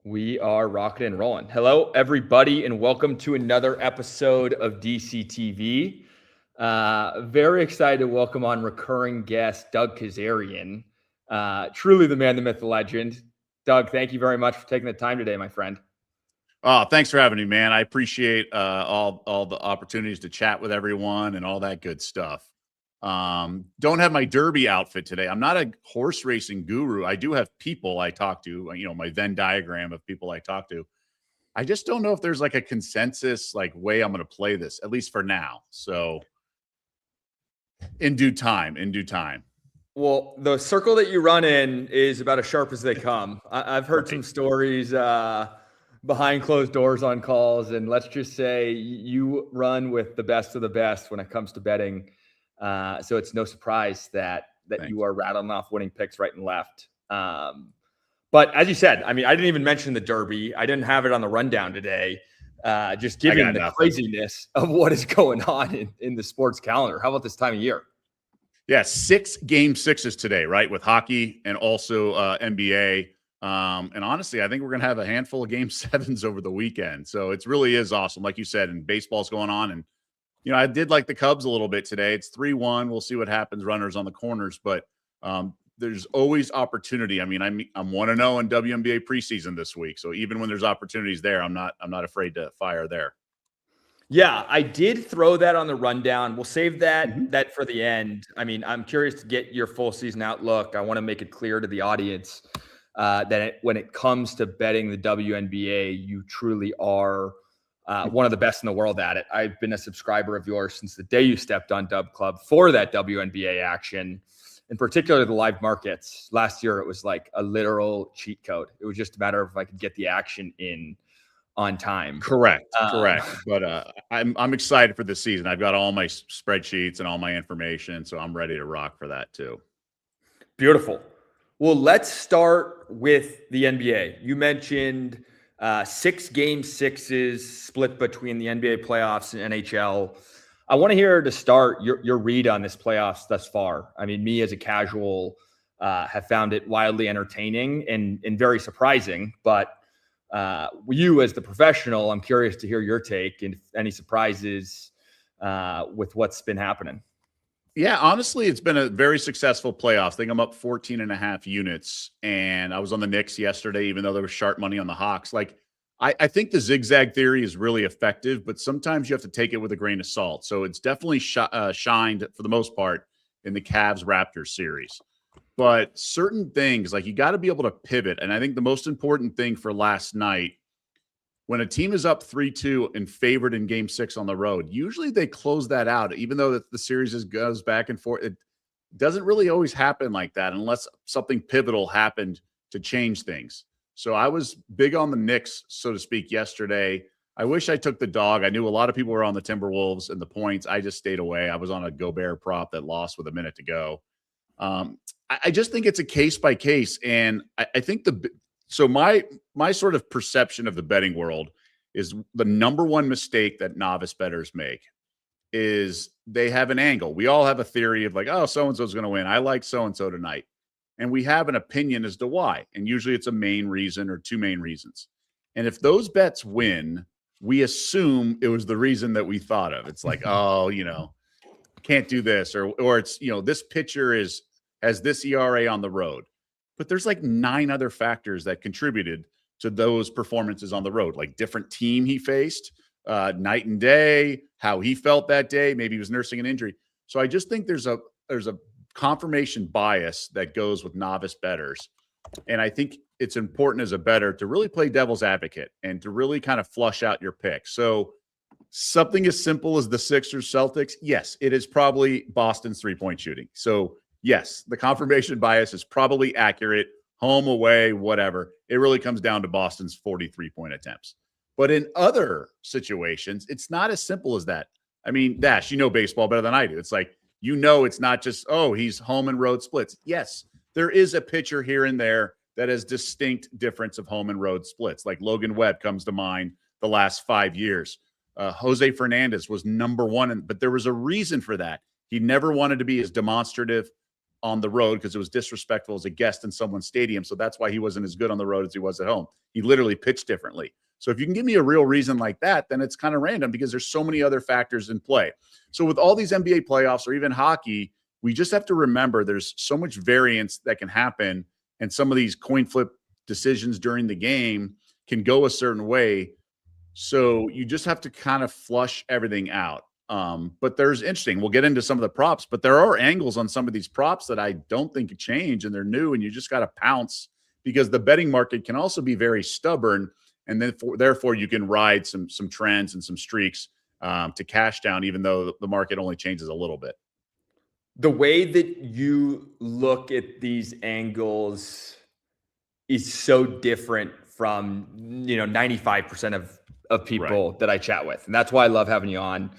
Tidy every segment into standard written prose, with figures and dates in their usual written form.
We are rocking and rolling. Hello, everybody, and welcome to another episode of DCTV. Very excited to welcome on recurring guest Doug Kezirian. Truly the man, the myth, the legend. Doug, thank you very much for taking the time today, my friend. Oh, thanks for having me, man. I appreciate all the opportunities to chat with everyone and all that good stuff. Don't have my derby outfit today. I'm not a horse racing guru. I do have people I talk to, my Venn diagram of people I talk to. I just don't know if there's like a consensus way I'm going to play this, at least for now. So in due time. Well, the circle that you run in is about as sharp as they come. I've heard some stories behind closed doors on calls, and let's just say you run with the best of the best when it comes to betting. So it's no surprise that you are rattling off winning picks right and left. But as you said, I didn't even mention the Derby. I didn't have it on the rundown today. Just given the craziness of what is going on in the sports calendar. How about this time of year? Yeah, 6 game sixes today, right? With hockey and also NBA. And honestly, I think we're going to have a handful of game 7s over the weekend. So it really is awesome. Like you said, and baseball's going on. And, I did like the Cubs a little bit today. It's 3-1. We'll see what happens. Runners on the corners, but there's always opportunity. I'm 1-0 in WNBA preseason this week. So even when there's opportunities there, I'm not afraid to fire there. Yeah, I did throw that on the rundown. We'll save that for the end. I'm curious to get your full season outlook. I want to make it clear to the audience that when it comes to betting the WNBA, you truly are one of the best in the world at it. I've been a subscriber of yours since the day you stepped on Dub Club for that WNBA action, in particular the live markets. Last year, it was like a literal cheat code. It was just a matter of if I could get the action in on time. Correct. But I'm excited for this season. I've got all my spreadsheets and all my information, so I'm ready to rock for that too. Beautiful. Well, let's start with the NBA. You mentioned 6 game sixes split between the NBA playoffs and NHL. I want to hear to start your read on this playoffs thus far. Me as a casual have found it wildly entertaining and very surprising, but you as the professional, I'm curious to hear your take and any surprises with what's been happening. Yeah, honestly, it's been a very successful playoffs. I think I'm up 14.5 units, and I was on the Knicks yesterday, even though there was sharp money on the Hawks. I think the zigzag theory is really effective, but sometimes you have to take it with a grain of salt. So it's definitely shined for the most part in the Cavs-Raptors series. But certain things, you got to be able to pivot. And I think the most important thing for last night, when a team is up 3-2 and favored in game 6 on the road, usually they close that out. Even though the series goes back and forth, it doesn't really always happen like that unless something pivotal happened to change things. So I was big on the Knicks, so to speak, yesterday. I wish I took the dog. I knew a lot of people were on the Timberwolves and the points. I just stayed away. I was on a Gobert prop that lost with a minute to go. I just think it's a case by case. And I think my sort of perception of the betting world is the number one mistake that novice bettors make is they have an angle. We all have a theory of so-and-so's going to win. I like so-and-so tonight. And we have an opinion as to why. And usually it's a main reason or 2 main reasons. And if those bets win, we assume it was the reason that we thought of. It's can't do this, or it's, this pitcher has this ERA on the road. But there's 9 other factors that contributed to those performances on the road, different team he faced, night and day, how he felt that day. Maybe he was nursing an injury. So I just think there's a confirmation bias that goes with novice bettors. And I think it's important as a bettor to really play devil's advocate and to really kind of flush out your pick. So something as simple as the Sixers Celtics, yes, it is probably Boston's 3-point shooting. So yes, the confirmation bias is probably accurate, home, away, whatever. It really comes down to Boston's 43-point attempts. But in other situations, it's not as simple as that. Dash, baseball better than I do. It's it's not just, he's home and road splits. Yes, there is a pitcher here and there that has distinct difference of home and road splits. Logan Webb comes to mind the last 5 years. Jose Fernandez was number 1, but there was a reason for that. He never wanted to be as demonstrative. on the road because it was disrespectful as a guest in someone's stadium. So that's why he wasn't as good on the road as he was at home. He literally pitched differently. So if you can give me a real reason like that, then it's kind of random because there's so many other factors in play. So with all these NBA playoffs or even hockey, we just have to remember there's so much variance that can happen. And some of these coin flip decisions during the game can go a certain way. So you just have to kind of flush everything out. But there's interesting. We'll get into some of the props, but there are angles on some of these props that I don't think change, and they're new, and you just got to pounce because the betting market can also be very stubborn, and then therefore you can ride some trends and some streaks to cash down, even though the market only changes a little bit. The way that you look at these angles is so different from 95% of people that I chat with, and that's why I love having you on.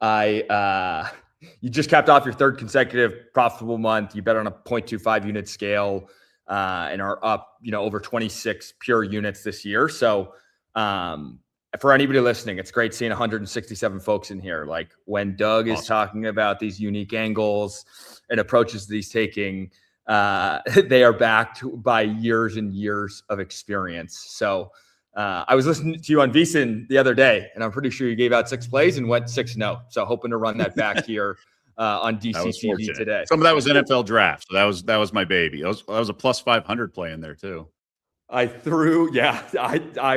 You just capped off your third consecutive profitable month. You bet on a 0.25 unit scale and are up, over 26 pure units this year. So for anybody listening, it's great seeing 167 folks in here. Like when Doug is talking about these unique angles and approaches that he's taking, they are backed by years and years of experience. So I was listening to you on VSiN the other day, and I'm pretty sure you gave out 6 plays and went 6-0. So hoping to run that back here on DCTV today. Some of that was NFL draft. So that was my baby. That was a plus 500 play in there too. I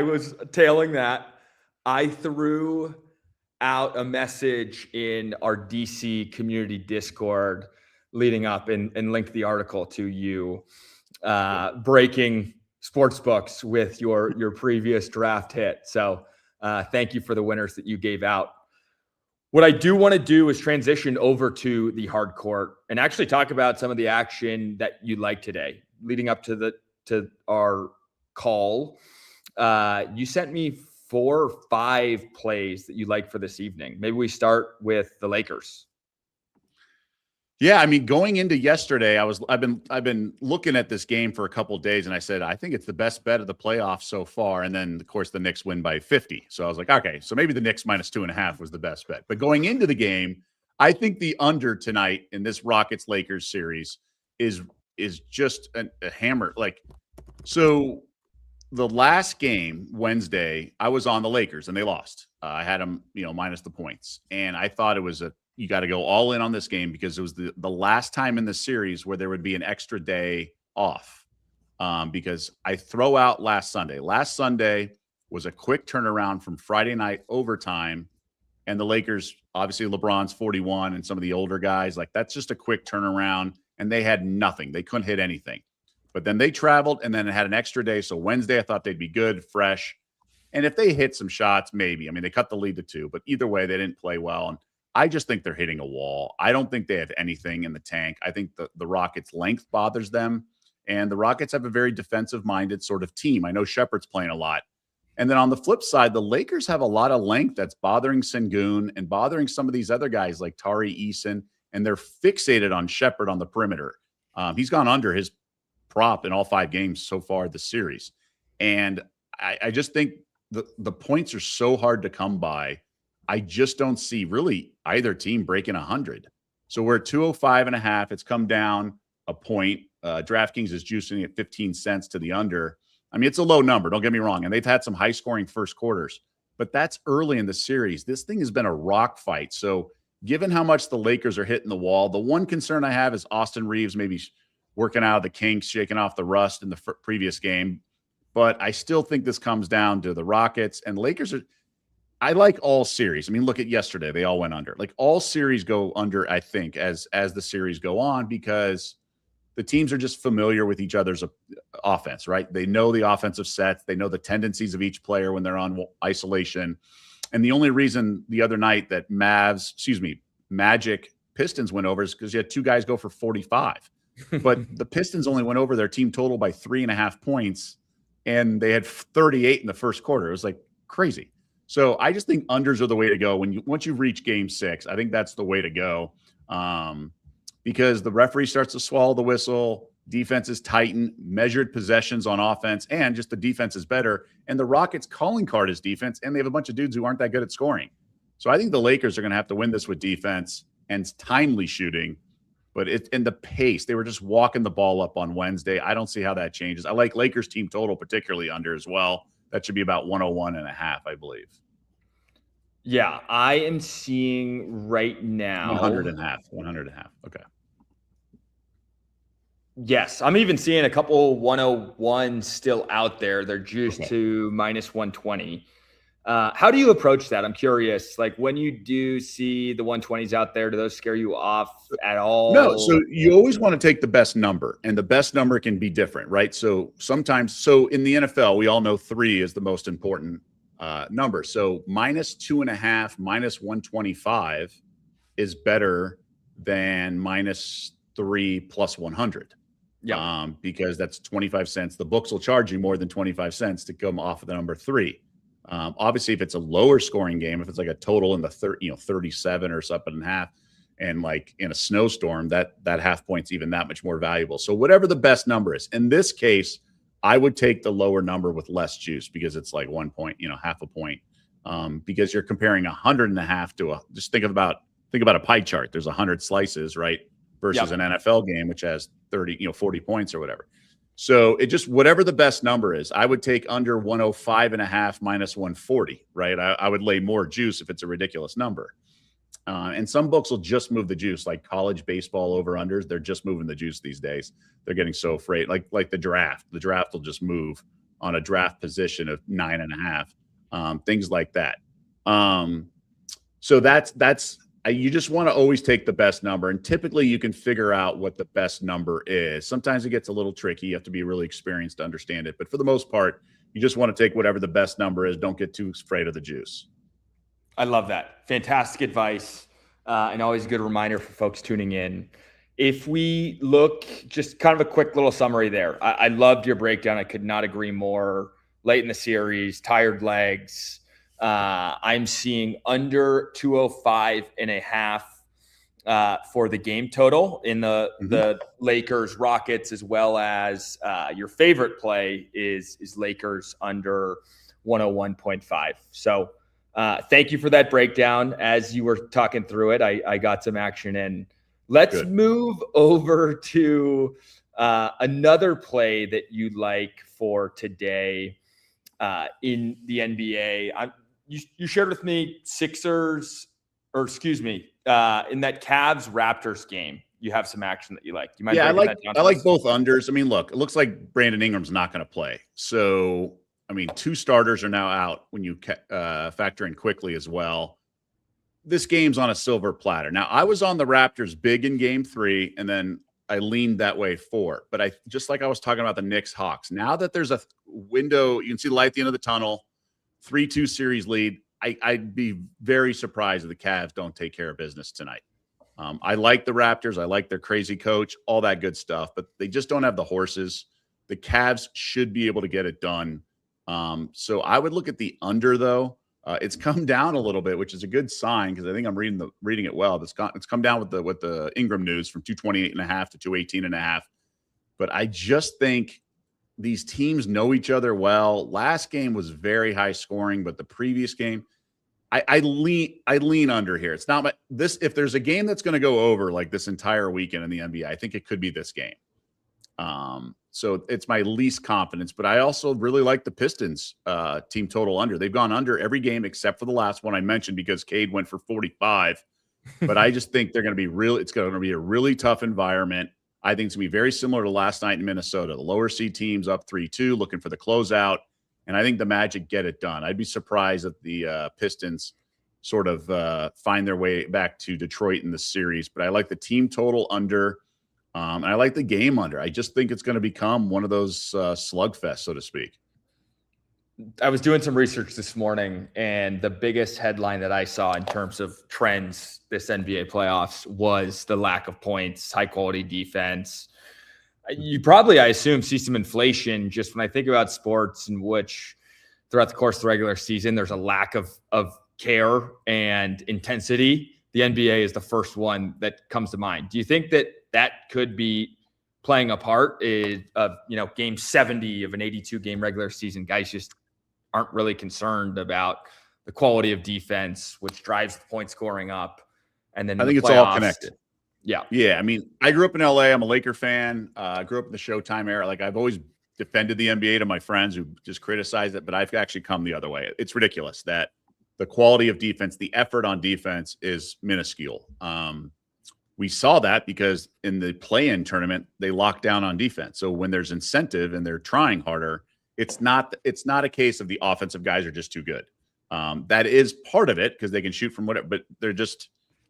was tailing that. I threw out a message in our DC community Discord leading up and linked the article to you breaking sports books with your previous draft hit. So thank you for the winners that you gave out. What I do want to do is transition over to the hard court and actually talk about some of the action that you like today leading up to our call. You sent me 4 or 5 plays that you like for this evening. Maybe we start with the Lakers. Yeah, I mean, going into yesterday, I've been looking at this game for a couple of days, and I said I think it's the best bet of the playoffs so far. And then, of course, the Knicks win by 50. So I was like, okay, so maybe the Knicks minus 2.5 was the best bet. But going into the game, I think the under tonight in this Rockets Lakers series is just a hammer. Like, so the last game Wednesday, I was on the Lakers and they lost. I had them, minus the points, and I thought it was you got to go all in on this game because it was the last time in the series where there would be an extra day off. Because I throw out last Sunday. Last Sunday was a quick turnaround from Friday night overtime, and the Lakers, obviously LeBron's 41 and some of the older guys, like that's just a quick turnaround, and they had nothing. They couldn't hit anything. But then they traveled and then it had an extra day. So Wednesday, I thought they'd be good, fresh. And if they hit some shots, maybe. I mean, they cut the lead to 2, but either way, they didn't play well. And I just think they're hitting a wall. I don't think they have anything in the tank. I think the Rockets' length bothers them. And the Rockets have a very defensive-minded sort of team. I know Shepard's playing a lot. And then on the flip side, the Lakers have a lot of length that's bothering Sengun and bothering some of these other guys like Tari Eason. And they're fixated on Shepard on the perimeter. He's gone under his prop in all 5 games so far this series. And I just think the points are so hard to come by. I just don't see really either team breaking 100. So we're at 205.5. It's come down a point. DraftKings is juicing at 15 cents to the under. I mean, it's a low number. Don't get me wrong. And they've had some high scoring first quarters, but that's early in the series. This thing has been a rock fight. So given how much the Lakers are hitting the wall, the one concern I have is Austin Reeves maybe working out of the kinks, shaking off the rust in the previous game. But I still think this comes down to the Rockets and Lakers are. I like all series. I mean, look at yesterday. They all went under. Like all series go under, I think, as the series go on because the teams are just familiar with each other's offense, right? They know the offensive sets. They know the tendencies of each player when they're on isolation. And the only reason the other night that Magic Pistons went over is because you had 2 guys go for 45. But the Pistons only went over their team total by 3.5 points, and they had 38 in the first quarter. It was like crazy. So I just think unders are the way to go. Once you reach game 6, I think that's the way to go because the referee starts to swallow the whistle, defense is tightened, measured possessions on offense, and just the defense is better. And the Rockets' calling card is defense, and they have a bunch of dudes who aren't that good at scoring. So I think the Lakers are going to have to win this with defense and timely shooting. But it's in the pace. They were just walking the ball up on Wednesday. I don't see how that changes. I like Lakers team total particularly under as well. That should be about 101.5, I believe. Yeah, I am seeing right now 100.5. Okay. Yes, I'm even seeing a couple 101 still out there. They're juiced to minus 120. How do you approach that? I'm curious. Like when you do see the 120s out there, do those scare you off at all? No. So you always want to take the best number, and the best number can be different, right? So sometimes, in the NFL, we all know 3 is the most important number. So minus 2.5, minus 125 is better than minus 3 plus 100. Yeah. Because that's 25 cents. The books will charge you more than 25 cents to come off of the number 3. Obviously, if it's a lower scoring game, if it's like a total in the 37 or something and a half, and like in a snowstorm, that half point's even that much more valuable. So whatever the best number is, in this case, I would take the lower number with less juice because it's like 1 point, half a point, because you're comparing 100.5 to just think about a pie chart. There's 100 slices, right? Versus an NFL game, which has 40 points or whatever. So it just, whatever the best number is, I would take under 105.5 minus 140, right? I would lay more juice if it's a ridiculous number. And some books will just move the juice, like college baseball over-unders. They're just moving the juice these days. They're getting so afraid. Like the draft. The draft will just move on a draft position of 9.5, things like that. So that's you just want to always take the best number. And typically you can figure out what the best number is. Sometimes it gets a little tricky. You have to be really experienced to understand it. But for the most part, you just want to take whatever the best number is. Don't get too afraid of the juice. I love that. Fantastic advice. And always a good reminder for folks tuning in. If we look, just kind of a quick little summary there. I loved your breakdown. I could not agree more. Late in the series, tired legs. I'm seeing under 205.5 for the game total in the Lakers Rockets, as well as your favorite play is Lakers under 101.5. So thank you for that breakdown. As you were talking through it, I got some action in. Let's move over to another play that you like for today in the NBA. You shared with me Sixers, in that Cavs Raptors game. You have some action that you like. You mind? I like both unders. I mean, look, it looks like Brandon Ingram's not going to play. So, I mean, 2 starters are now out when you factor in quickly as well. This game's on a silver platter. Now, I was on the Raptors big in game 3, and then I leaned that way 4. But just like I was talking about the Knicks Hawks, now that there's a window, you can see the light at the end of the tunnel. 3-2 series lead. I'd be very surprised if the Cavs don't take care of business tonight. I like the Raptors. I like their crazy coach, all that good stuff, but they just don't have the horses. The Cavs should be able to get it done. So I would look at the under, though. It's come down a little bit, which is a good sign because I think I'm reading it well. It's come down with the Ingram news from 228.5 to 218.5. But I just think these teams know each other well. Last game was very high scoring, but the previous game, I lean under here. It's not if there's a game that's going to go over like this entire weekend in the NBA, I think it could be this game. So it's my least confidence, but I also really like the Pistons team total under. They've gone under every game except for the last one I mentioned because Cade went for 45. But I just think they're going to be it's going to be a really tough environment. I think it's going to be very similar to last night in Minnesota. The lower seed teams up 3-2, looking for the closeout. And I think the Magic get it done. I'd be surprised if the Pistons sort of find their way back to Detroit in the series. But I like the team total under, and I like the game under. I just think it's going to become one of those slugfests, so to speak. I was doing some research this morning, and the biggest headline that I saw in terms of trends this NBA playoffs was the lack of points, high-quality defense. You probably, I assume, see some inflation just when I think about sports in which throughout the course of the regular season, there's a lack of care and intensity. The NBA is the first one that comes to mind. Do you think that could be playing a part of game 70 of an 82-game regular season? Guys just aren't really concerned about the quality of defense, which drives the point scoring up. And then I think it's all connected. Yeah. Yeah. I mean, I grew up in LA. I'm a Laker fan. I grew up in the Showtime era. Like, I've always defended the NBA to my friends who just criticize it, but I've actually come the other way. It's ridiculous that the quality of defense, the effort on defense is minuscule. We saw that because in the play-in tournament, they locked down on defense. So when there's incentive and they're trying harder, it's not a case of the offensive guys are just too good. That is part of it because they can shoot from whatever, but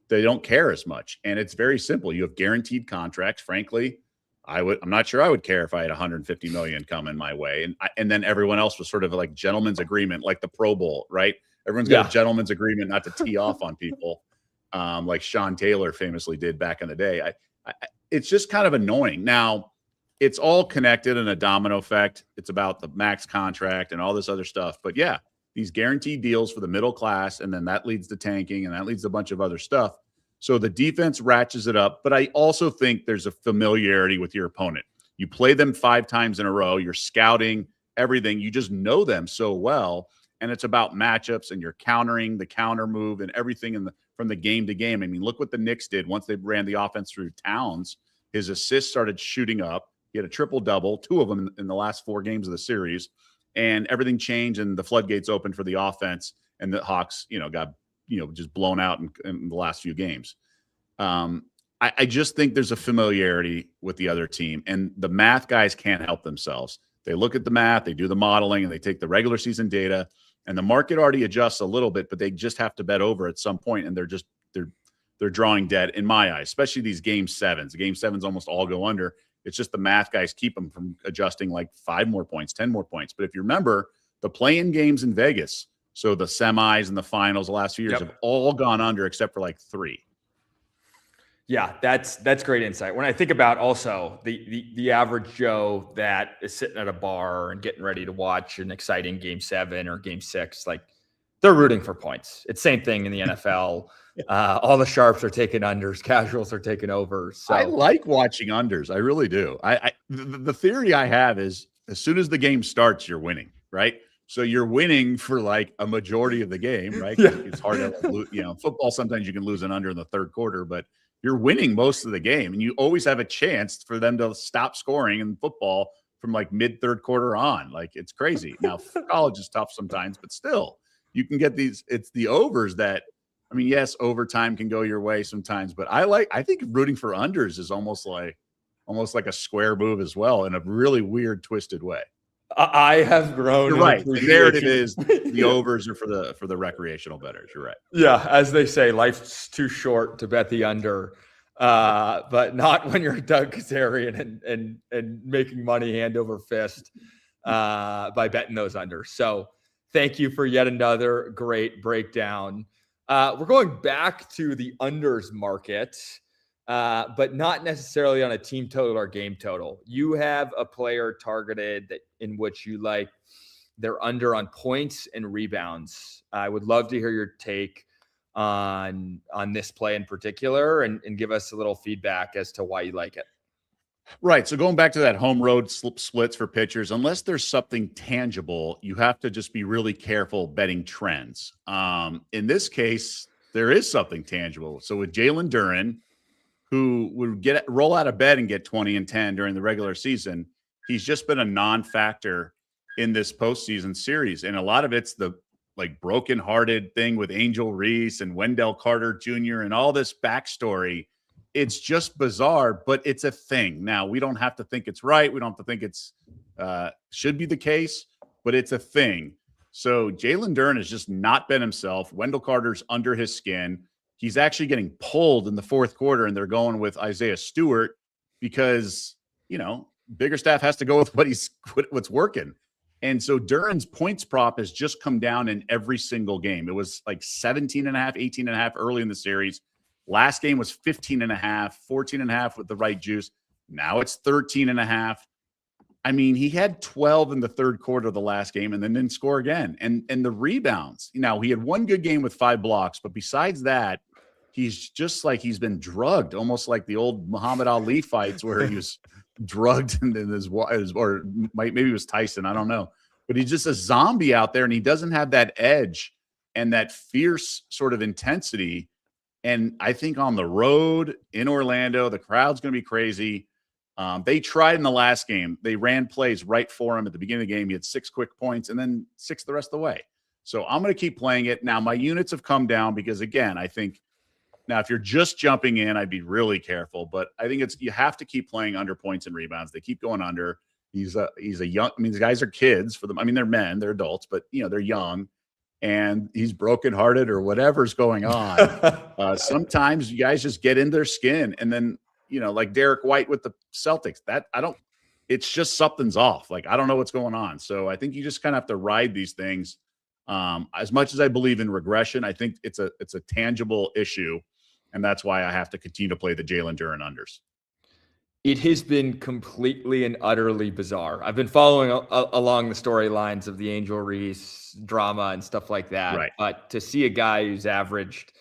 they don't care as much. And it's very simple. You have guaranteed contracts. Frankly, I'm not sure I would care if I had 150 million coming my way. And then everyone else was sort of like gentleman's agreement, like the Pro Bowl, right? Everyone's got a gentleman's agreement not to tee off on people. Like Sean Taylor famously did back in the day. It's just kind of annoying. Now, it's all connected in a domino effect. It's about the max contract and all this other stuff. But yeah, these guaranteed deals for the middle class, and then that leads to tanking, and that leads to a bunch of other stuff. So the defense ratchets it up. But I also think there's a familiarity with your opponent. You play them 5 times in a row. You're scouting everything. You just know them so well. And it's about matchups, and you're countering the counter move and everything from the game to game. I mean, look what the Knicks did once they ran the offense through Towns. His assists started shooting up. He had a triple-double, 2 of them in the last 4 games of the series, and everything changed, and the floodgates opened for the offense, and the Hawks, got just blown out in the last few games. I just think there's a familiarity with the other team, and the math guys can't help themselves. They look at the math, they do the modeling, and they take the regular season data, and the market already adjusts a little bit, but they just have to bet over at some point, and they're drawing dead in my eyes, especially these game 7s. The game 7s almost all go under. It's just the math guys keep them from adjusting like 5 more points, 10 more points. But if you remember, the play-in games in Vegas, so the semis and the finals the last few years have all gone under except for like 3. Yeah, that's great insight. When I think about also the average Joe that is sitting at a bar and getting ready to watch an exciting game 7 or game 6, like they're rooting for points. It's same thing in the NFL. All the sharps are taking unders, casuals are taking overs. So I like watching unders. I really do. The theory I have is as soon as the game starts, you're winning, right? So you're winning for like a majority of the game, right? Yeah. It's hard to football. Sometimes you can lose an under in the 3rd quarter, but you're winning most of the game, and you always have a chance for them to stop scoring in football from like mid 3rd quarter on. Like, it's crazy. Now, college is tough sometimes, but still, you can get these. It's the overs that, I mean, yes, overtime can go your way sometimes, but I think rooting for unders is almost like a square move as well, in a really weird, twisted way. I have grown. You're right. The narrative is the overs are for the recreational bettors. You're right. Yeah, as they say, life's too short to bet the under, but not when you're Doug Kezirian and making money hand over fist by betting those unders. So thank you for yet another great breakdown. We're going back to the unders market, but not necessarily on a team total or game total. You have a player targeted in which you like their under on points and rebounds. I would love to hear your take on this play in particular, and give us a little feedback as to why you like it. Right. So going back to that home road splits for pitchers, unless there's something tangible, you have to just be really careful betting trends. In this case, there is something tangible. So with Jalen Duren, who would roll out of bed and get 20 and 10 during the regular season, he's just been a non-factor in this postseason series. And a lot of it's the like broken-hearted thing with Angel Reese and Wendell Carter Jr. and all this backstory. It's just bizarre, but it's a thing. Now, we don't have to think it's right. We don't have to think it's should be the case, but it's a thing. So Jalen Duren has just not been himself. Wendell Carter's under his skin. He's actually getting pulled in the 4th quarter, and they're going with Isaiah Stewart because, Biggerstaff has to go with what's working. And so Duren's points prop has just come down in every single game. It was like 17.5, 18.5 early in the series. Last game was 15.5, 14.5 with the right juice. Now it's 13.5. I mean, he had 12 in the 3rd quarter of the last game and then didn't score again. And the rebounds, now he had one good game with 5 blocks, but besides that, he's just like he's been drugged, almost like the old Muhammad Ali fights where he was drugged and then maybe it was Tyson, I don't know. But he's just a zombie out there, and he doesn't have that edge and that fierce sort of intensity And I think on the road in Orlando, the crowd's going to be crazy. They tried in the last game. They ran plays right for him at the beginning of the game. He had 6 quick points and then 6 the rest of the way. So I'm going to keep playing it. Now, my units have come down because, again, I think now if you're just jumping in, I'd be really careful. But I think you have to keep playing under points and rebounds. They keep going under. He's a young, I mean, these guys are kids for them. I mean, they're men, they're adults, but, they're young. And he's brokenhearted or whatever's going on. Sometimes you guys just get in their skin. And then, like Derek White with the Celtics, it's just something's off. Like, I don't know what's going on. So I think you just kind of have to ride these things. As much as I believe in regression, I think it's a tangible issue. And that's why I have to continue to play the Jalen Duren unders. It has been completely and utterly bizarre. I've been following along the storylines of the Angel Reese drama and stuff like that. Right. But to see a guy who's averaged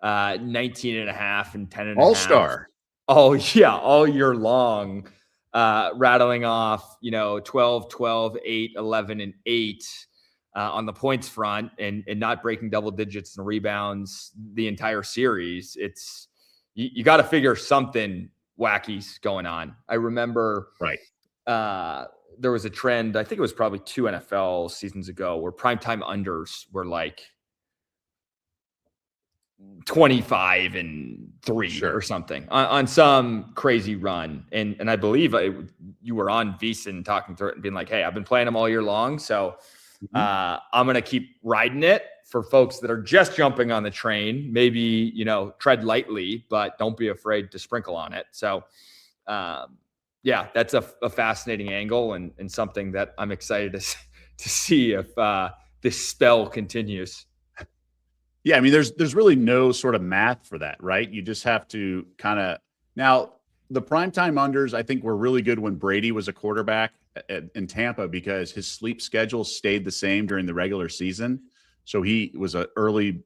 19 and a half and 10 and a half. All-star. Oh, yeah, all year long, rattling off, 12, 12, 8, 11, and 8 on the points front and not breaking double digits in rebounds the entire series. It's you got to figure something wacky's going on. I remember there was a trend, I think it was probably 2 NFL seasons ago, where primetime unders were like 25 and 3 or something on some crazy run. And I believe you were on VSiN talking through it and being like, hey, I've been playing them all year long. So I'm going to keep riding it. For folks that are just jumping on the train, maybe, tread lightly, but don't be afraid to sprinkle on it. So, that's a fascinating angle and something that I'm excited to see if this spell continues. Yeah, I mean, there's really no sort of math for that, right? You just have to kind of now the primetime unders. I think were really good when Brady was a quarterback in Tampa because his sleep schedule stayed the same during the regular season. So he was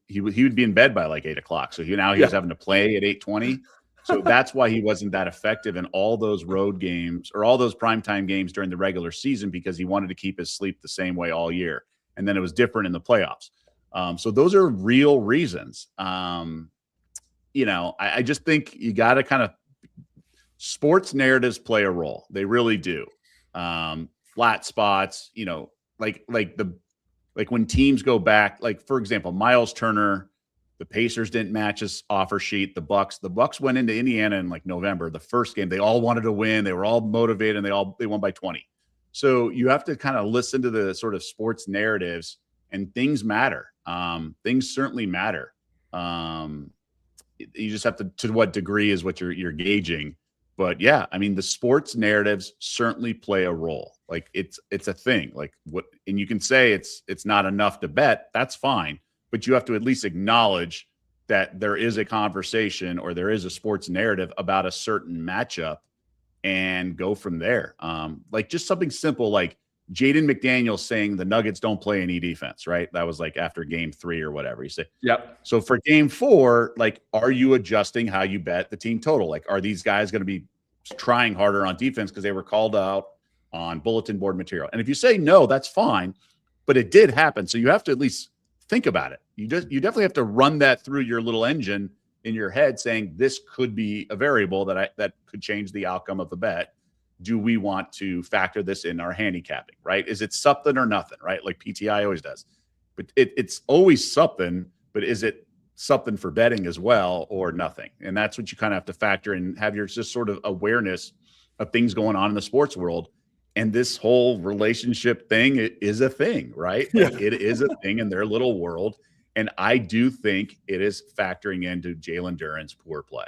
he would be in bed by like 8 o'clock. So he was having to play at 8:20. So that's why he wasn't that effective in all those road games or all those primetime games during the regular season because he wanted to keep his sleep the same way all year. And then it was different in the playoffs. So those are real reasons. I just think you got to kind of sports narratives play a role. They really do. Flat spots, like when teams go back, like for example, Miles Turner, the Pacers didn't match his offer sheet. The Bucks went into Indiana in like November, the first game. They all wanted to win. They were all motivated and they won by 20. So you have to kind of listen to the sort of sports narratives and things matter. Things certainly matter. You just have to what degree is what you're gauging. But yeah, I mean, the sports narratives certainly play a role. Like it's a thing. Like and you can say it's not enough to bet. That's fine, but you have to at least acknowledge that there is a conversation or there is a sports narrative about a certain matchup, and go from there. Like just something simple, like Jaden McDaniels saying the Nuggets don't play any defense. Right? That was like after Game 3 or whatever. You say, yep. So for Game 4, like, are you adjusting how you bet the team total? Like, are these guys going to be trying harder on defense because they were called out on bulletin board material? And if you say no, that's fine, but it did happen. So you have to at least think about it. You definitely have to run that through your little engine in your head saying this could be a variable that could change the outcome of the bet. Do we want to factor this in our handicapping, right? Is it something or nothing, right? Like PTI always does. But it's always something, but is it something for betting as well or nothing? And that's what you kind of have to factor in, have your just sort of awareness of things going on in the sports world. And this whole relationship thing is a thing, right? Yeah. Like it is a thing in their little world. And I do think it is factoring into Jalen Duren's poor play.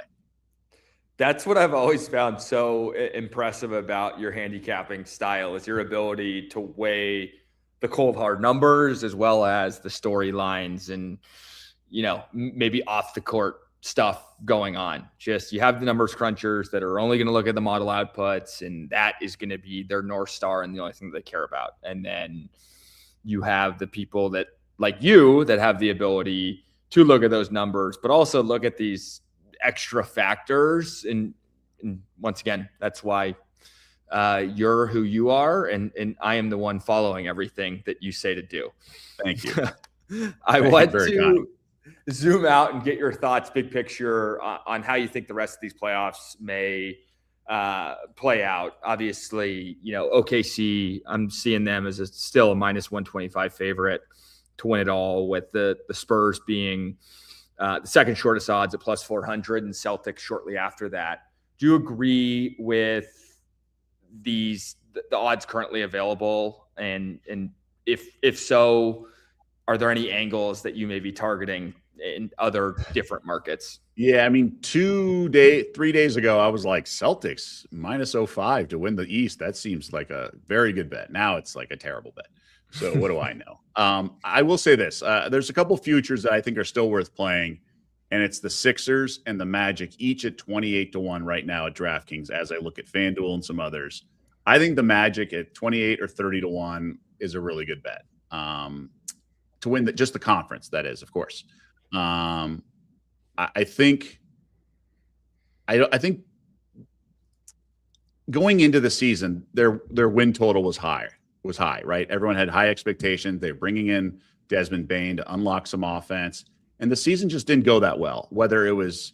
That's what I've always found so impressive about your handicapping style is your ability to weigh the cold hard numbers as well as the storylines and, maybe off the court stuff going on. Just you have the numbers crunchers that are only going to look at the model outputs, and that is going to be their North Star and the only thing they care about. And then you have the people that like you that have the ability to look at those numbers, but also look at these extra factors. And once again, that's why you're who you are. And I am the one following everything that you say to do. Thank you. I want to zoom out and get your thoughts, big picture, on how you think the rest of these playoffs may play out. Obviously, OKC, I'm seeing them as still a minus 125 favorite to win it all, with the Spurs being the second shortest odds at plus 400 and Celtics shortly after that. Do you agree with the odds currently available? And if so, are there any angles that you may be targeting in other different markets? Yeah, I mean, 3 days ago, I was like, Celtics minus 05 to win the East. That seems like a very good bet. Now it's like a terrible bet. So what do I know? I will say this. There's a couple futures that I think are still worth playing, and it's the Sixers and the Magic, each at 28 to 1 right now at DraftKings as I look at FanDuel and some others. I think the Magic at 28 or 30 to 1 is a really good bet to win just the conference, that is, of course. I think going into the season, their win total was high, right? Everyone had high expectations. They're bringing in Desmond Bane to unlock some offense, and the season just didn't go that well. Whether it was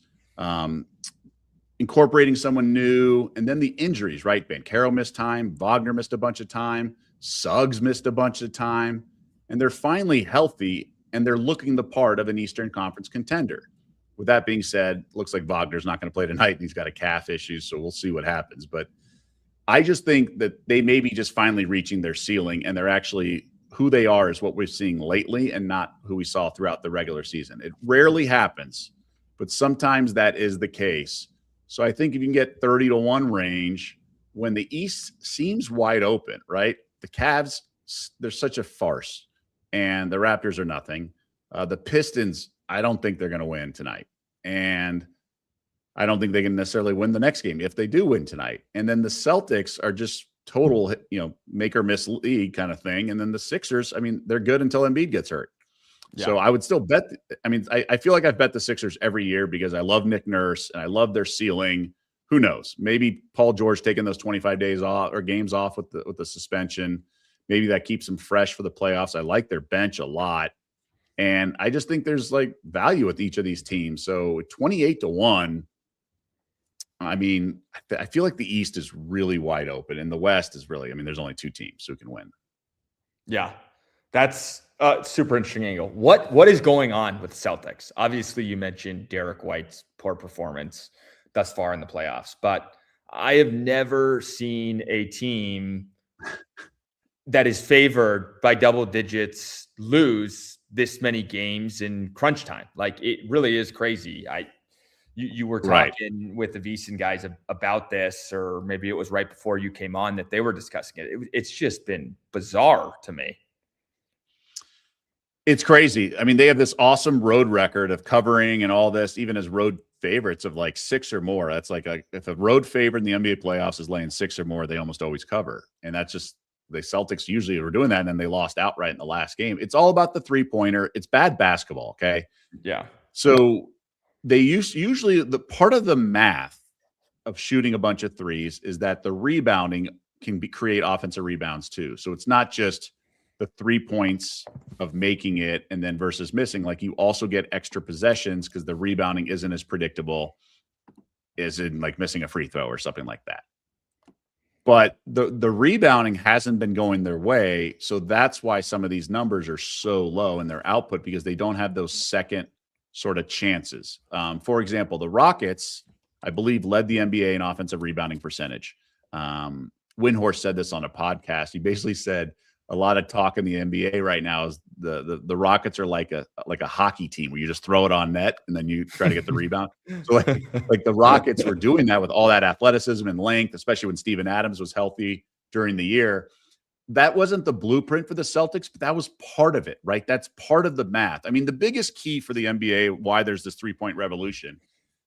incorporating someone new, and then the injuries, right? Banchero missed time, Wagner missed a bunch of time, Suggs missed a bunch of time, and they're finally healthy, and they're looking the part of an Eastern Conference contender. With that being said, looks like Wagner's not going to play tonight, and he's got a calf issue, so we'll see what happens. But I just think that they may be just finally reaching their ceiling, and they're actually who they are is what we're seeing lately and not who we saw throughout the regular season. It rarely happens, but sometimes that is the case. So I think if you can get 30 to 1 range when the East seems wide open, right? The Cavs, they're such a farce, and the Raptors are nothing. The Pistons, I don't think they're going to win tonight. And I don't think they can necessarily win the next game if they do win tonight. And then the Celtics are just total, make or miss league kind of thing. And then the Sixers, I mean, they're good until Embiid gets hurt. Yeah. So I would still bet. I feel like I've bet the Sixers every year because I love Nick Nurse and I love their ceiling. Who knows? Maybe Paul George taking those 25 days off or games off with the suspension. Maybe that keeps them fresh for the playoffs. I like their bench a lot. And I just think there's like value with each of these teams. So 28 to 1. I mean, I feel like the East is really wide open, and the West is really, there's only 2 teams who can win. Yeah, that's a super interesting angle. What is going on with the Celtics? Obviously, you mentioned Derek White's poor performance thus far in the playoffs, but I have never seen a team that is favored by double digits lose this many games in crunch time. Like, it really is crazy. You were talking with the VSiN guys about this, or maybe it was right before you came on that they were discussing it. It's just been bizarre to me. It's crazy. I mean, they have this awesome road record of covering and all this, even as road favorites of like 6 or more. That's like if a road favorite in the NBA playoffs is laying 6 or more, they almost always cover. And that's just the Celtics usually were doing that, and then they lost outright in the last game. It's all about the three-pointer. It's bad basketball, okay? Yeah. So they usually the part of the math of shooting a bunch of threes is that the rebounding can create offensive rebounds too. So it's not just the 3 points of making it and then versus missing. Like, you also get extra possessions because the rebounding isn't as predictable as in like missing a free throw or something like that. But the rebounding hasn't been going their way. So that's why some of these numbers are so low in their output, because they don't have those second sort of chances. For example, the Rockets, I believe, led the NBA in offensive rebounding percentage. Windhorst said this on a podcast. He basically said a lot of talk in the NBA right now is the Rockets are like a hockey team where you just throw it on net and then you try to get the rebound. So like the Rockets were doing that with all that athleticism and length, especially when Steven Adams was healthy during the year. That wasn't the blueprint for the Celtics, but that was part of it, right? That's part of the math. I mean, the biggest key for the NBA, why there's this 3-point revolution,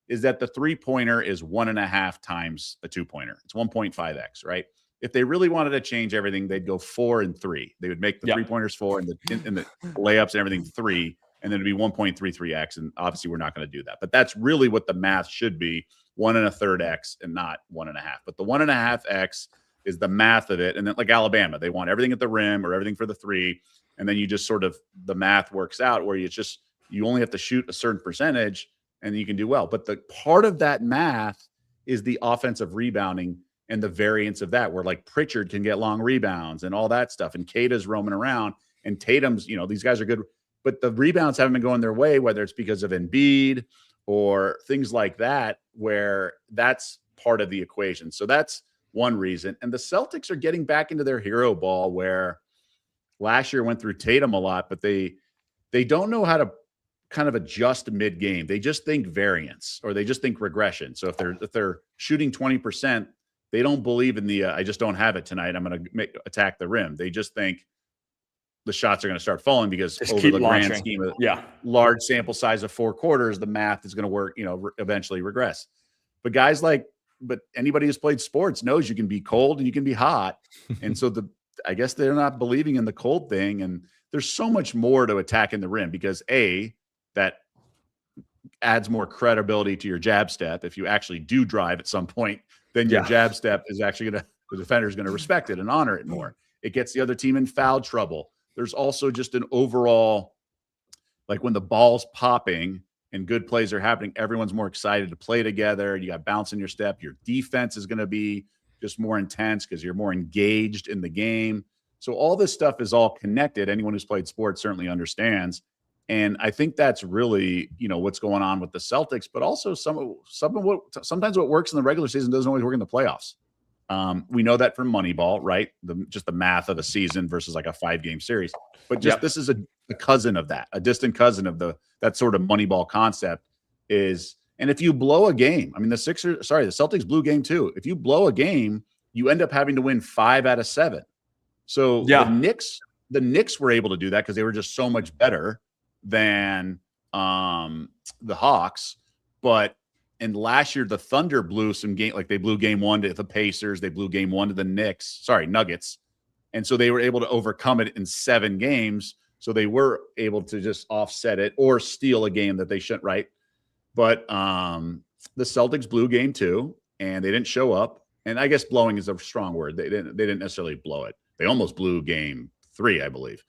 is that the 3-pointer is 1.5 times a 2-pointer. It's 1.5x, right? If they really wanted to change everything, they'd go 4 and 3. They would make the 3-pointers 4 and the layups and everything 3, and then it'd be 1.33x. And obviously, we're not going to do that. But that's really what the math should be: 1 1/3 x and not 1.5. But the 1.5x is the math of it. And then like Alabama, they want everything at the rim or everything for the 3. And then you just sort of, the math works out where it's just You only have to shoot a certain percentage and you can do well. But the part of that math is the offensive rebounding and the variance of that, where like Pritchard can get long rebounds and all that stuff. And Kata's roaming around and Tatum's, these guys are good, but the rebounds haven't been going their way, whether it's because of Embiid or things like that, where that's part of the equation. So that's one reason. And the Celtics are getting back into their hero ball, where last year went through Tatum a lot, but they don't know how to kind of adjust mid game. They just think variance, or they just think regression. So if they're shooting 20%, they don't believe in the I just don't have it tonight, I'm going to attack the rim. They just think the shots are going to start falling because just over the launching. grand scheme of large sample size of 4 quarters, the math is going to work, eventually regress. But guys but anybody who's played sports knows you can be cold and you can be hot. And so I guess they're not believing in the cold thing. And there's so much more to attacking the rim, because that adds more credibility to your jab step. If you actually do drive at some point, then your jab step is actually the defender is going to respect it and honor it more. It gets the other team in foul trouble. There's also just an overall, like when the ball's popping and good plays are happening, everyone's more excited to play together. You got bounce in your step. Your defense is going to be just more intense because you're more engaged in the game. So all this stuff is all connected. Anyone who's played sports certainly understands. And I think that's really, what's going on with the Celtics, but also sometimes what works in the regular season doesn't always work in the playoffs. We know that from Moneyball, right? Just the math of a season versus like a 5-game series. But this is a cousin of that, a distant cousin of that sort of Moneyball concept is. And if you blow a game, I mean, the Celtics blew game 2. If you blow a game, you end up having to win 5 out of 7. So the Knicks were able to do that because they were just so much better than the Hawks. And last year the Thunder blew some game, like they blew game 1 to the Pacers, they blew game 1 to the Nuggets. And so they were able to overcome it in 7 games. So they were able to just offset it or steal a game that they shouldn't, right? But the Celtics blew game 2 and they didn't show up. And I guess blowing is a strong word. They didn't necessarily blow it. They almost blew game 3, I believe.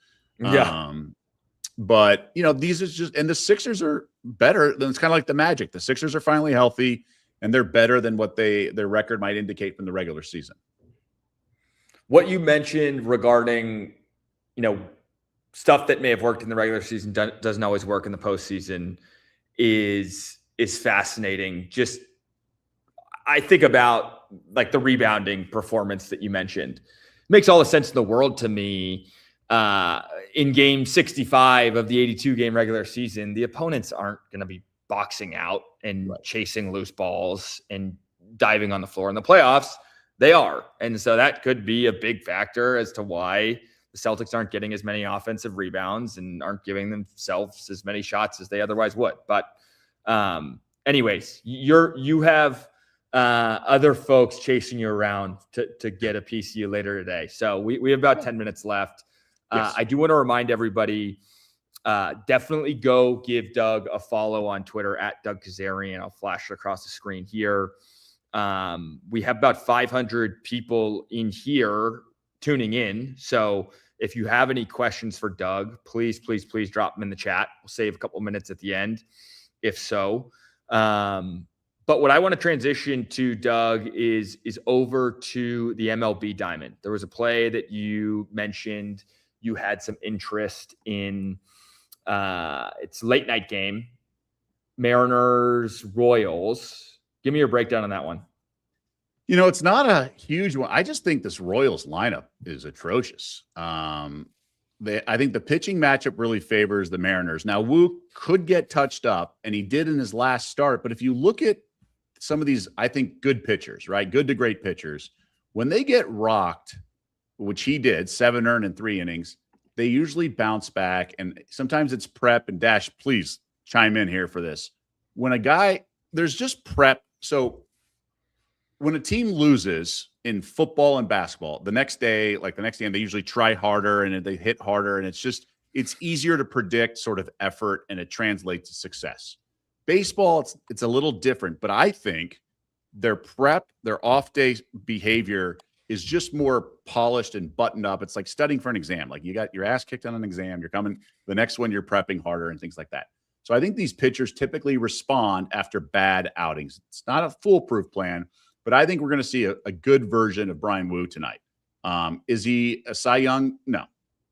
But these is just, and the Sixers are better than, it's kind of like the Magic. The Sixers are finally healthy and they're better than what their record might indicate from the regular season. What you mentioned regarding, stuff that may have worked in the regular season doesn't always work in the postseason is fascinating. Just, I think about like the rebounding performance that you mentioned. Makes all the sense in the world to me. In game 65 of the 82 game regular season, the opponents aren't going to be boxing out and chasing loose balls and diving on the floor. In the playoffs, they are. And so that could be a big factor as to why the Celtics aren't getting as many offensive rebounds and aren't giving themselves as many shots as they otherwise would. But anyways, you have other folks chasing you around to get a piece of you later today. So we have about 10 minutes left. Yes. I do want to remind everybody, definitely go give Doug a follow on Twitter at Doug Kezirian. I'll flash it across the screen here. We have about 500 people in here tuning in. So if you have any questions for Doug, please drop them in the chat. We'll save a couple minutes at the end, if so. But what I want to transition to, Doug, is over to the MLB Diamond. There was a play that you mentioned you had some interest in. It's a late night game, Mariners Royals. Give me your breakdown on that one. It's not a huge one. I just think this Royals lineup is atrocious. I think the pitching matchup really favors the Mariners. Now, Wu could get touched up, and he did in his last start. But if you look at some of these, I think, good pitchers, right? Good to great pitchers, when they get rocked, which he did, 7 earned in 3 innings, they usually bounce back. And sometimes it's prep, and Dash, please chime in here for this. When there's just prep. So when a team loses in football and basketball, the next day, they usually try harder and they hit harder. And it's easier to predict sort of effort, and it translates to success. Baseball, it's a little different, but I think their prep, their off-day behavior is just more polished and buttoned up. It's like studying for an exam. Like you got your ass kicked on an exam, you're coming, the next one you're prepping harder and things like that. So I think these pitchers typically respond after bad outings. It's not a foolproof plan, but I think we're going to see a good version of Brian Wu tonight. Is he a Cy Young? No,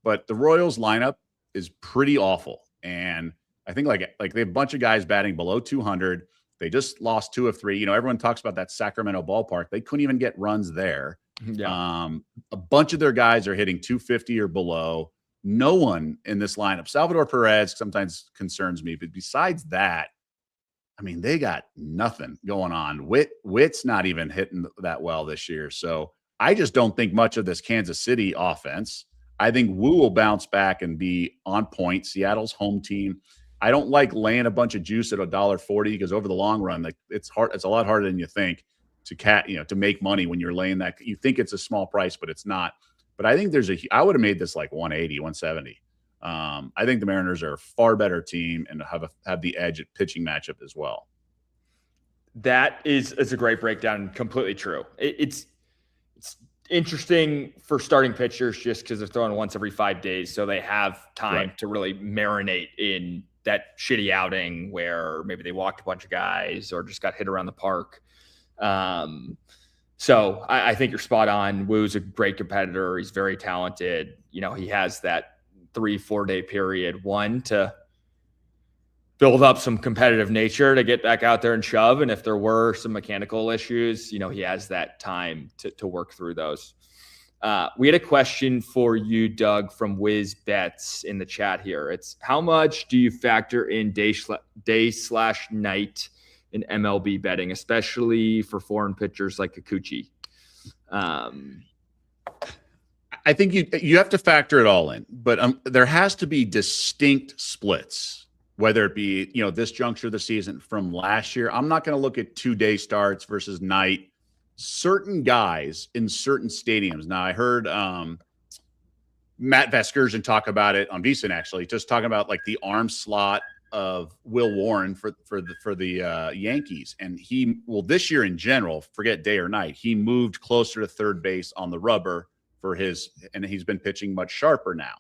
but the Royals lineup is pretty awful. And I think like they have a bunch of guys batting below 200. They just lost 2 of 3. Everyone talks about that Sacramento ballpark. They couldn't even get runs there. Yeah. A bunch of their guys are hitting 250 or below. No one in this lineup. Salvador Perez sometimes concerns me, but besides that, I mean, they got nothing going on. Witt's not even hitting that well this year. So I just don't think much of this Kansas City offense. I think Wu will bounce back and be on point. Seattle's home team. I don't like laying a bunch of juice at $1.40 because over the long run, like it's hard. It's a lot harder than you think to make money when you're laying that. You think it's a small price, but it's not. But I think I would have made this like 180, 170. I think the Mariners are a far better team and have the edge at pitching matchup as well. That is a great breakdown. Completely true. It's interesting for starting pitchers just because they're throwing once every 5 days. So they have time to really marinate in that shitty outing where maybe they walked a bunch of guys or just got hit around the park. So I think you're spot on. Wu's a great competitor. He's very talented. He has that 3-4 day period, one to build up some competitive nature to get back out there and shove. And if there were some mechanical issues, he has that time to work through those. We had a question for you, Doug, from Wiz Bets in the chat here. It's how much do you factor in day/night in MLB betting, especially for foreign pitchers like Kikuchi? I think you have to factor it all in, but there has to be distinct splits, whether it be, this juncture of the season from last year. I'm not going to look at 2-day starts versus night. Certain guys in certain stadiums. Now I heard Matt Vasgersian talk about it on VSiN, actually, just talking about like the arm slot of Will Warren for the Yankees. And this year in general, forget day or night, he moved closer to third base on the rubber and he's been pitching much sharper now.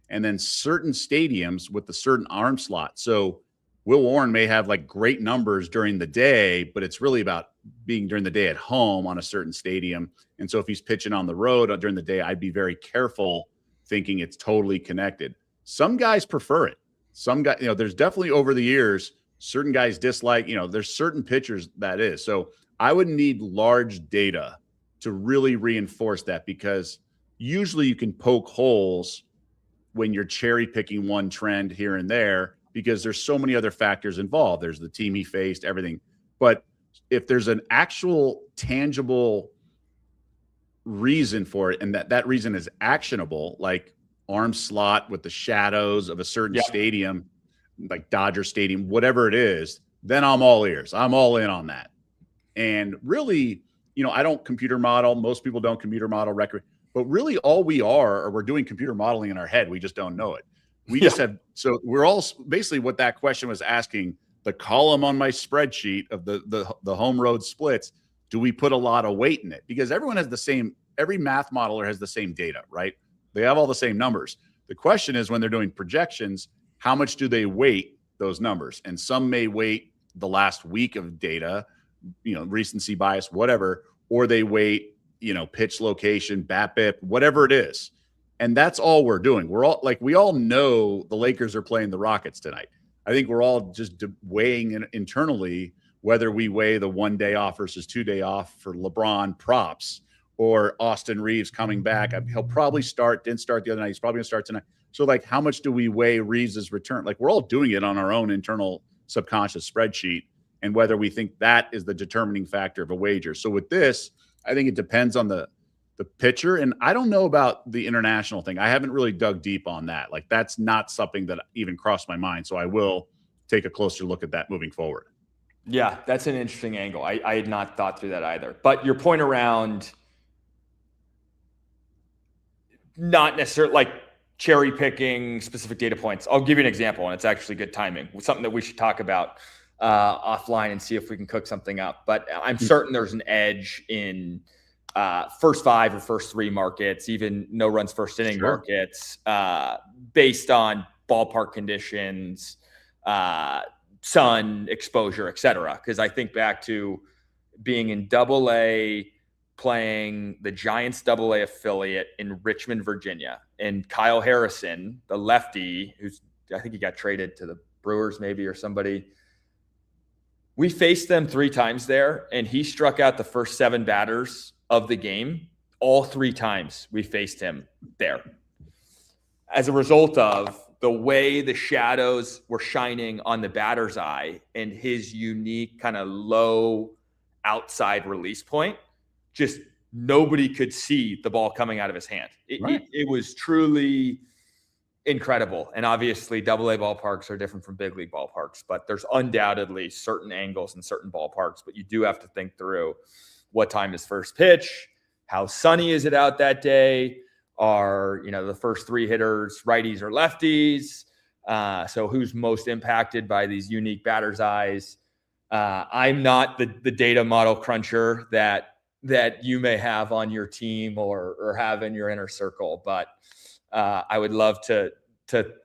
And then certain stadiums with the certain arm slot. So Will Warren may have like great numbers during the day, but it's really about being during the day at home on a certain stadium. And so if he's pitching on the road during the day, I'd be very careful thinking it's totally connected. Some guys prefer it. Some guys, there's definitely over the years, certain guys dislike, there's certain pitchers that is. So I would need large data to really reinforce that, because usually you can poke holes when you're cherry picking one trend here and there, because there's so many other factors involved. There's the team he faced, everything. But if there's an actual tangible reason for it, and that reason is actionable, like arm slot with the shadows of a certain stadium, like Dodger Stadium, whatever it is, then I'm all ears. I'm all in on that. And really, I don't computer model. Most people don't computer model record. But really all we're doing computer modeling in our head. We just don't know it. We just have, so we're all basically what that question was asking, the column on my spreadsheet of the home road splits, do we put a lot of weight in it? Because everyone has every math modeler has the same data, right? They have all the same numbers. The question is, when they're doing projections, how much do they weight those numbers? And some may weight the last week of data, recency bias, whatever, or they weight, pitch location, BABIP, whatever it is. And that's all we're doing. We all know the Lakers are playing the Rockets tonight. I think we're all just weighing internally whether we weigh the 1 day off versus 2 day off for LeBron props, or Austin Reeves coming back. He'll probably didn't start the other night. He's probably going to start tonight. So how much do we weigh Reeves' return? We're all doing it on our own internal subconscious spreadsheet, and whether we think that is the determining factor of a wager. So with this, I think it depends on the pitcher. And I don't know about the international thing. I haven't really dug deep on that. That's not something that even crossed my mind. So I will take a closer look at that moving forward. Yeah, that's an interesting angle. I had not thought through that either. But your point around not necessarily cherry picking specific data points. I'll give you an example, and it's actually good timing. Something that we should talk about offline and see if we can cook something up. But I'm certain there's an edge in first 5 or first 3 markets, even no runs first inning markets, based on ballpark conditions, sun exposure, et cetera. Because I think back to being in AA, playing the Giants AA affiliate in Richmond, Virginia, and Kyle Harrison, the lefty, I think he got traded to the Brewers maybe or somebody. We faced them 3 times there, and he struck out the first 7 batters of the game. All 3 times we faced him there. As a result of the way the shadows were shining on the batter's eye and his unique kind of low outside release point, just nobody could see the ball coming out of his hand. It was truly incredible. And obviously AA ballparks are different from big league ballparks, but there's undoubtedly certain angles in certain ballparks, but you do have to think through what time is first pitch, how sunny is it out that day, are, the first 3 hitters righties or lefties, so who's most impacted by these unique batter's eyes. I'm not the data model cruncher that you may have on your team or have in your inner circle, but I would love to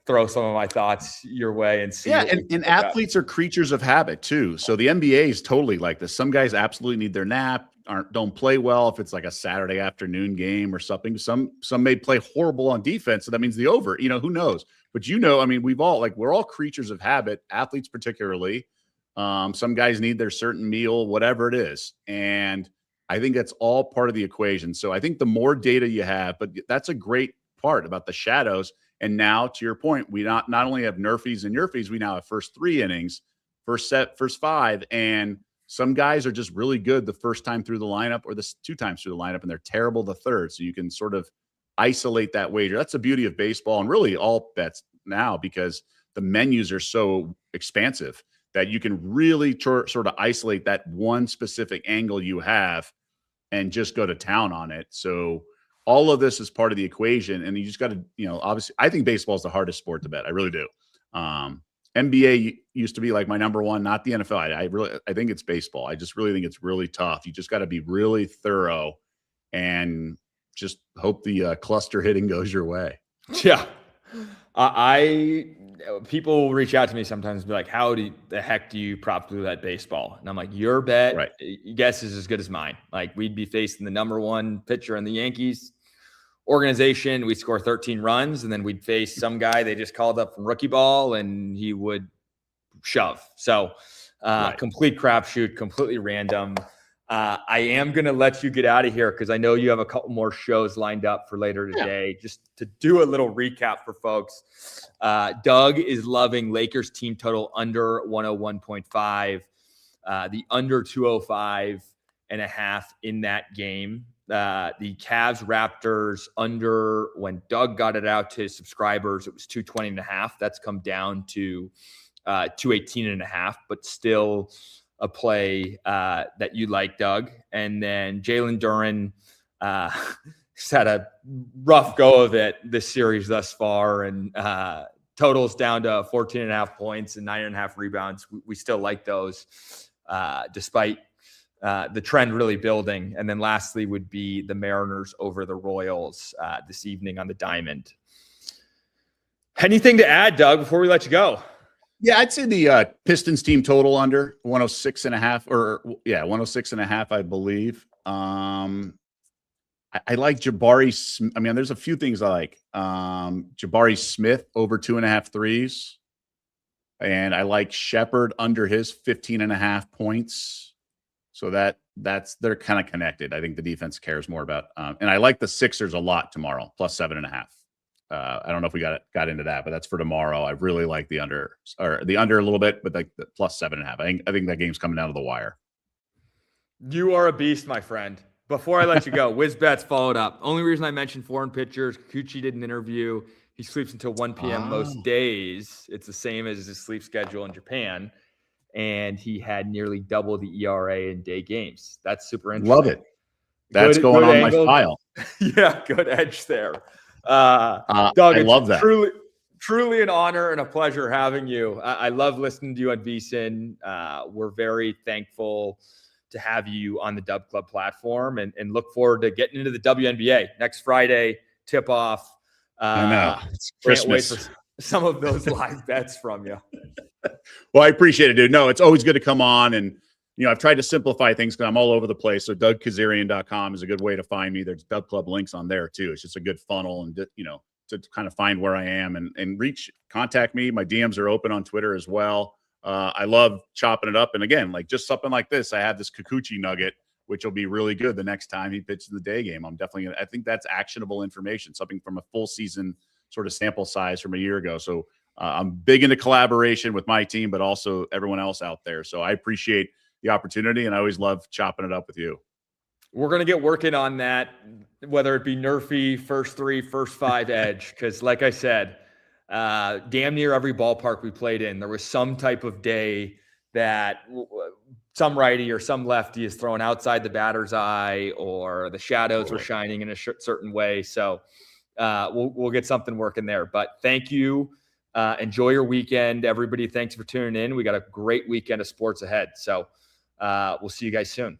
throw some of my thoughts your way and see. Yeah, and athletes are creatures of habit too. So the NBA is totally like this. Some guys absolutely need their nap, don't play well if it's like a Saturday afternoon game or something. Some may play horrible on defense, so that means the over. Who knows? But we're all creatures of habit, athletes particularly. Some guys need their certain meal, whatever it is. And I think that's all part of the equation. So I think the more data you have, but that's a great part about the shadows. And now, to your point, we not only have nerfies and yerfies, we now have first 3 innings, first 5, and some guys are just really good the first time through the lineup or the 2 times through the lineup, and they're terrible the third. So you can sort of isolate that wager. That's the beauty of baseball and really all bets now, because the menus are so expansive that you can really sort of isolate that one specific angle you have and just go to town on it. So all of this is part of the equation, and you just got to, obviously, I think baseball is the hardest sport to bet. I really do. NBA used to be like my number one, not the NFL. I think it's baseball. I just really think it's really tough. You just got to be really thorough and just hope the cluster hitting goes your way. Yeah. People will reach out to me sometimes and be like, how the heck do you prop through that baseball? And I'm like, your bet, right, guess is as good as mine. Like, we'd be facing the number 1 pitcher in the Yankees organization. We'd score 13 runs, and then we'd face some guy they just called up from rookie ball, and he would shove. So right. Complete crapshoot, completely random. I am going to let you get out of here because I know you have a couple more shows lined up for later today. Yeah. Just to do a little recap for folks, Doug is loving Lakers team total under 101.5, the under 205.5 in that game. The Cavs Raptors under, when Doug got it out to his subscribers, it was 220.5. That's come down to 218.5, but still a play that you like, Doug. And then Jalen Duren has had a rough go of it this series thus far, and totals down to 14.5 points and 9.5 rebounds. We still like those despite the trend really building. And then lastly would be the Mariners over the Royals this evening on the Diamond. Anything to add, Doug, before we let you go? Yeah, I'd say the Pistons team total under 106.5 106.5, I believe. I like Jabari. I mean, there's a few things I like. Jabari Smith over 2.5 threes. And I like Shepherd under his 15.5 points. So they're kind of connected. I think the defense cares more about, and I like the Sixers a lot tomorrow, plus 7.5. I don't know if we got into that, but that's for tomorrow. I really like the under a little bit, but like the plus 7.5. I think that game's coming down to the wire. You are a beast, my friend. Before I let you go, WizBets followed up. Only reason I mentioned foreign pitchers, Kikuchi did an interview. He sleeps until 1 p.m. most days. It's the same as his sleep schedule in Japan. And he had nearly double the ERA in day games. That's super interesting. Love it. That's going on angle. My file. Yeah, good edge there. Doug, I love that. Truly an honor and a pleasure having you. I love listening to you on VSiN. We're very thankful to have you on the Dub Club platform and look forward to getting into the WNBA next Friday tip-off. I know. It's Christmas. Can't wait for some of those live bets from you. Well, I appreciate it, dude. No, it's always good to come on. And, I've tried to simplify things because I'm all over the place. So DougKezirian.com is a good way to find me. There's Doug Club links on there too. It's just a good funnel and, to kind of find where I am and contact me. My DMs are open on Twitter as well. I love chopping it up. And again, like just something like this, I have this Kikuchi nugget, which will be really good the next time he pitches the day game. I'm definitely I think that's actionable information, something from a full season sort of sample size from a year ago. So I'm big into collaboration with my team, but also everyone else out there. So I appreciate the opportunity, and I always love chopping it up with you. We're going to get working on that, whether it be Nerfy, first 3, first 5 edge, because like I said, damn near every ballpark we played in, there was some type of day that some righty or some lefty is thrown outside the batter's eye, or the shadows were shining in a certain way. So we'll get something working there. But thank you. Enjoy your weekend, everybody. Thanks for tuning in. We got a great weekend of sports ahead. So we'll see you guys soon.